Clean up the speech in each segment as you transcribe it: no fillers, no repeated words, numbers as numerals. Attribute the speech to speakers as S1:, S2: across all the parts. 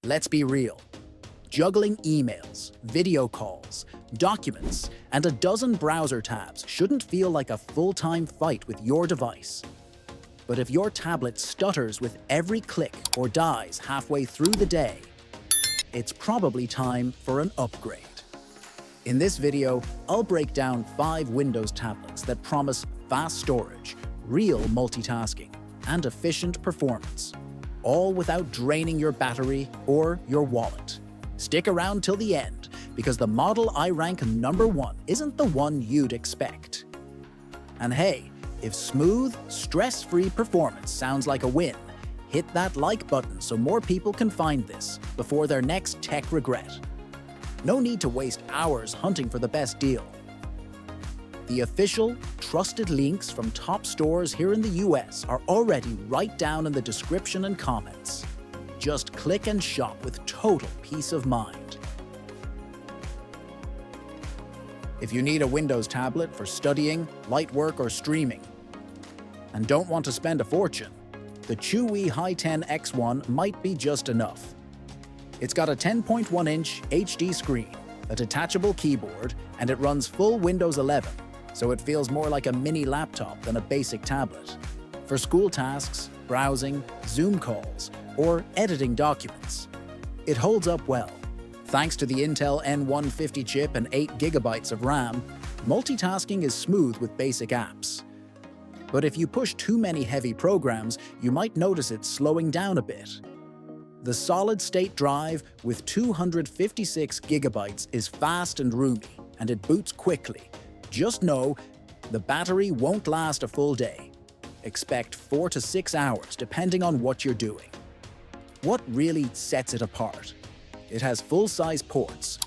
S1: Let's be real. Juggling emails, video calls, documents, and a dozen browser tabs shouldn't feel like a full-time fight with your device. But if your tablet stutters with every click or dies halfway through the day, it's probably time for an upgrade. In this video, I'll break down 5 Windows tablets that promise fast storage, real multitasking, and efficient performance, all without draining your battery or your wallet. Stick around till the end, because the model I rank number 1 isn't the one you'd expect. And hey, if smooth, stress-free performance sounds like a win, hit that like button so more people can find this before their next tech regret. No need to waste hours hunting for the best deal. The official, trusted links from top stores here in the US are already right down in the description and comments. Just click and shop with total peace of mind. If you need a Windows tablet for studying, light work, or streaming, and don't want to spend a fortune, the CHUWI Hi10 X1 might be just enough. It's got a 10.1-inch HD screen, a detachable keyboard, and it runs full Windows 11, so it feels more like a mini laptop than a basic tablet. For school tasks, browsing, Zoom calls, or editing documents, it holds up well. Thanks to the Intel N150 chip and 8 GB of RAM, multitasking is smooth with basic apps. But if you push too many heavy programs, you might notice it slowing down a bit. The solid-state drive with 256 GB is fast and roomy, and it boots quickly. Just know, the battery won't last a full day. Expect 4 to 6 hours depending on what you're doing. What really sets it apart? It has full-size ports,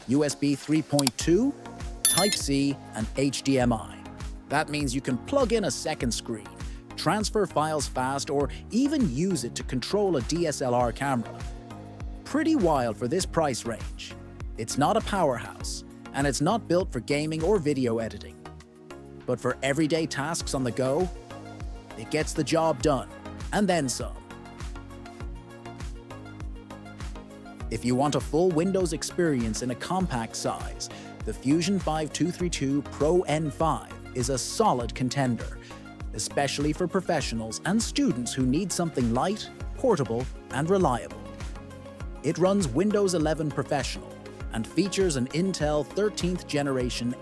S1: USB 3.2, Type-C, and HDMI. That means you can plug in a second screen, transfer files fast, or even use it to control a DSLR camera. Pretty wild for this price range. It's not a powerhouse, and it's not built for gaming or video editing. But for everyday tasks on the go, it gets the job done, and then some. If you want a full Windows experience in a compact size, the Fusion 5232 Pro N5 is a solid contender, especially for professionals and students who need something light, portable, and reliable. It runs Windows 11 Professional and features an Intel 13th Generation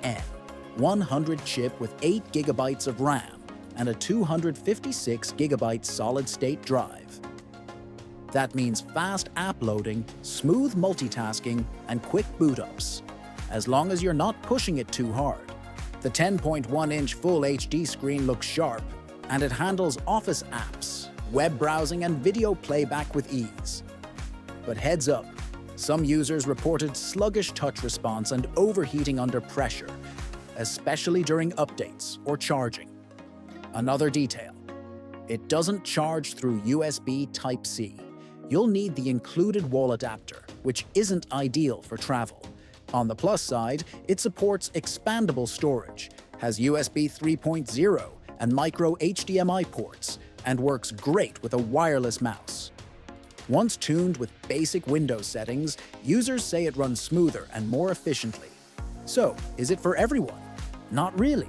S1: N100 chip with 8 GB of RAM and a 256 GB solid-state drive. That means fast app loading, smooth multitasking, and quick boot-ups, as long as you're not pushing it too hard. The 10.1-inch Full HD screen looks sharp, and it handles Office apps, web browsing, and video playback with ease. But heads up, some users reported sluggish touch response and overheating under pressure, especially during updates or charging. Another detail: it doesn't charge through USB Type-C. You'll need the included wall adapter, which isn't ideal for travel. On the plus side, it supports expandable storage, has USB 3.0 and micro HDMI ports, and works great with a wireless mouse. Once tuned with basic Windows settings, users say it runs smoother and more efficiently. So, is it for everyone? Not really.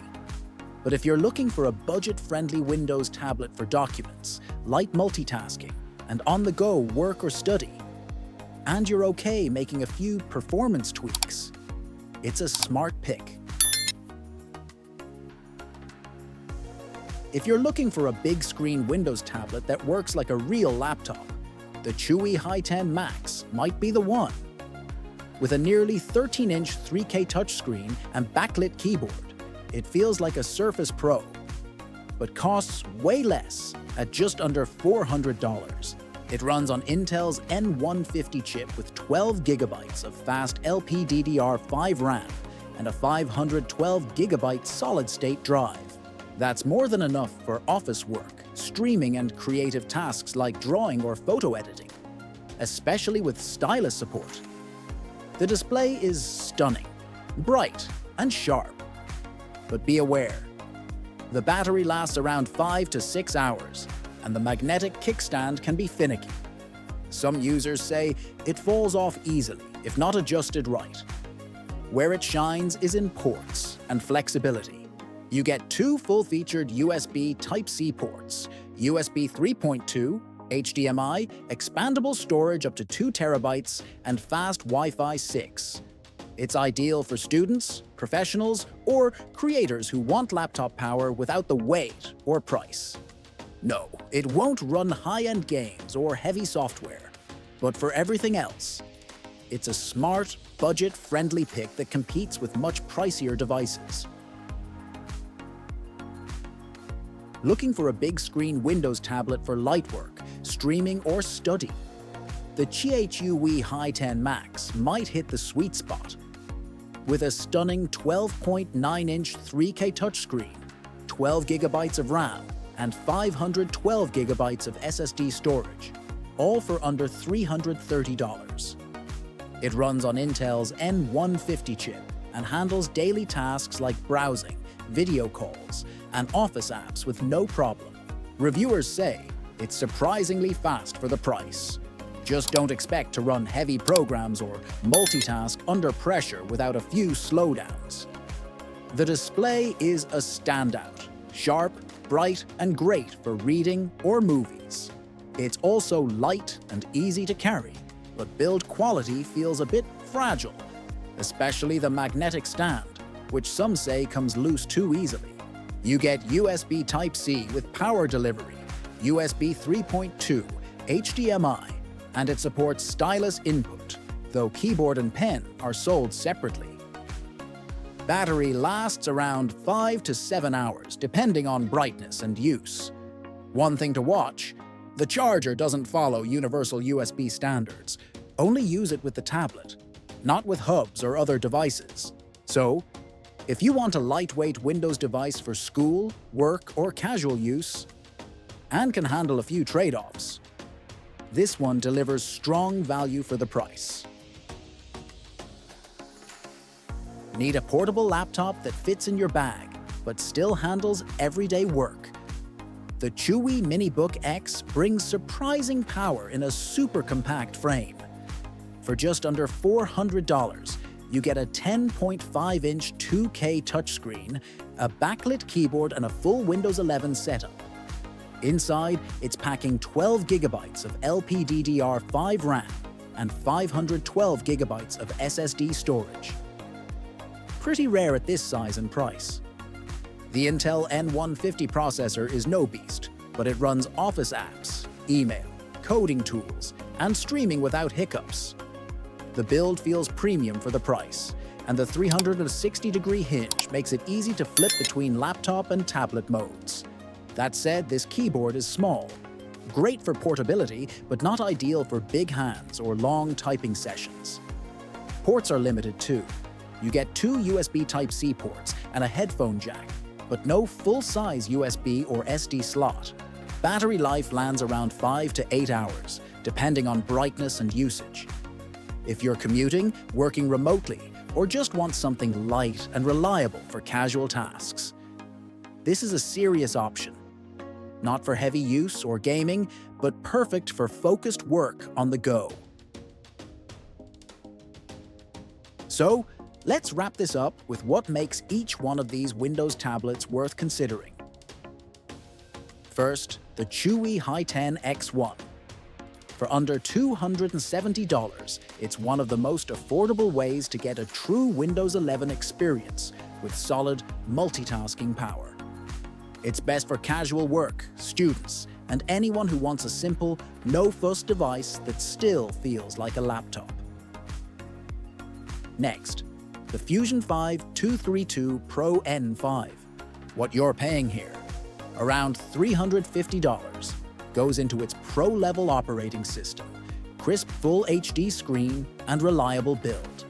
S1: But if you're looking for a budget-friendly Windows tablet for documents, light multitasking, and on-the-go work or study, and you're okay making a few performance tweaks, it's a smart pick. If you're looking for a big-screen Windows tablet that works like a real laptop, the CHUWI Hi10 Max might be the one. With a nearly 13-inch 3K touchscreen and backlit keyboard, it feels like a Surface Pro, but costs way less at just under $400. It runs on Intel's N150 chip with 12 GB of fast LPDDR5 RAM and a 512 GB solid-state drive. That's more than enough for office work, streaming, and creative tasks like drawing or photo editing, especially with stylus support. The display is stunning, bright, and sharp. But be aware, the battery lasts around 5 to 6 hours, and the magnetic kickstand can be finicky. Some users say it falls off easily if not adjusted right. Where it shines is in ports and flexibility. You get two full-featured USB Type-C ports, USB 3.2, HDMI, expandable storage up to 2 terabytes, and fast Wi-Fi 6. It's ideal for students, professionals, or creators who want laptop power without the weight or price. No, it won't run high-end games or heavy software, but for everything else, it's a smart, budget-friendly pick that competes with much pricier devices. Looking for a big-screen Windows tablet for light work, streaming, or study? The CHUWI Hi10 Max might hit the sweet spot. With a stunning 12.9-inch 3K touchscreen, 12 GB of RAM, and 512 GB of SSD storage, all for under $330. It runs on Intel's N150 chip and handles daily tasks like browsing, video calls, and Office apps with no problem. Reviewers say it's surprisingly fast for the price. Just don't expect to run heavy programs or multitask under pressure without a few slowdowns. The display is a standout, sharp, bright, and great for reading or movies. It's also light and easy to carry, but build quality feels a bit fragile, especially the magnetic stand, which some say comes loose too easily. You get USB Type-C with power delivery, USB 3.2, HDMI, and it supports stylus input, though keyboard and pen are sold separately. Battery lasts around 5 to 7 hours, depending on brightness and use. One thing to watch: the charger doesn't follow universal USB standards. Only use it with the tablet, not with hubs or other devices. So, if you want a lightweight Windows device for school, work, or casual use, and can handle a few trade-offs, this one delivers strong value for the price. Need a portable laptop that fits in your bag, but still handles everyday work? The CHUWI Minibook X brings surprising power in a super compact frame. For just under $400, you get a 10.5-inch 2K touchscreen, a backlit keyboard, and a full Windows 11 setup. Inside, it's packing 12 GB of LPDDR5 RAM and 512 GB of SSD storage. Pretty rare at this size and price. The Intel N150 processor is no beast, but it runs Office apps, email, coding tools, and streaming without hiccups. The build feels premium for the price, and the 360-degree hinge makes it easy to flip between laptop and tablet modes. That said, this keyboard is small. Great for portability, but not ideal for big hands or long typing sessions. Ports are limited too. You get 2 USB Type-C ports and a headphone jack, but no full-size USB or SD slot. Battery life lands around 5 to 8 hours, depending on brightness and usage. If you're commuting, working remotely, or just want something light and reliable for casual tasks, this is a serious option. Not for heavy use or gaming, but perfect for focused work on the go. So, let's wrap this up with what makes each one of these Windows tablets worth considering. First, the CHUWI Hi10 X1. For under $270, it's one of the most affordable ways to get a true Windows 11 experience with solid multitasking power. It's best for casual work, students, and anyone who wants a simple, no-fuss device that still feels like a laptop. Next, the Fusion 5 232 Pro N5. What you're paying here, around $350, goes into its pro-level operating system, crisp full HD screen, and reliable build.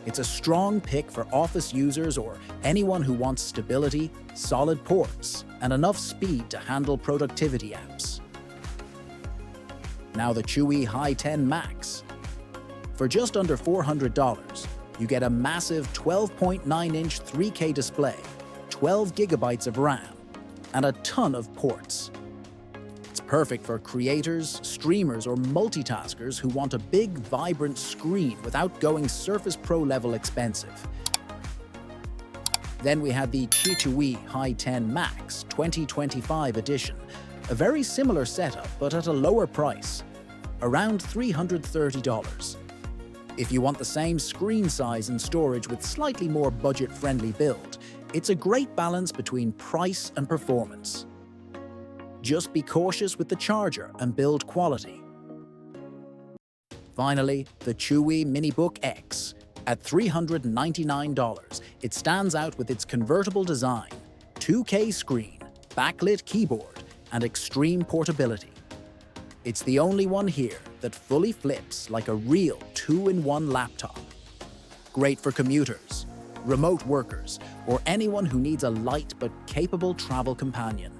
S1: It's a strong pick for office users or anyone who wants stability, solid ports, and enough speed to handle productivity apps. Now the CHUWI Hi10 Max. For just under $400, you get a massive 12.9-inch 3K display, 12 GB of RAM, and a ton of ports. It's Perfect for creators, streamers, or multitaskers who want a big, vibrant screen without going Surface Pro level expensive. Then we had the CHUWI Hi10 Max 2025 edition, a very similar setup but at a lower price, around $330. If you want the same screen size and storage with slightly more budget-friendly build, it's a great balance between price and performance. Just be cautious with the charger and build quality. Finally, the CHUWI Minibook X. At $399, it stands out with its convertible design, 2K screen, backlit keyboard, and extreme portability. It's the only one here that fully flips like a real 2-in-1 laptop. Great for commuters, remote workers, or anyone who needs a light but capable travel companion.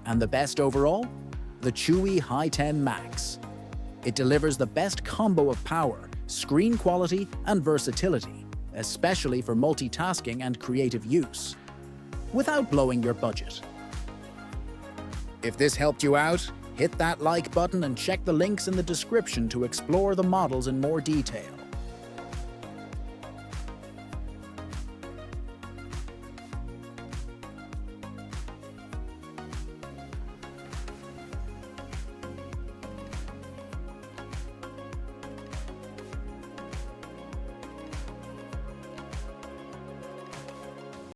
S1: And the best overall? The CHUWI Hi10 Max. It delivers the best combo of power, screen quality, and versatility, especially for multitasking and creative use, without blowing your budget. If this helped you out, hit that like button and check the links in the description to explore the models in more detail.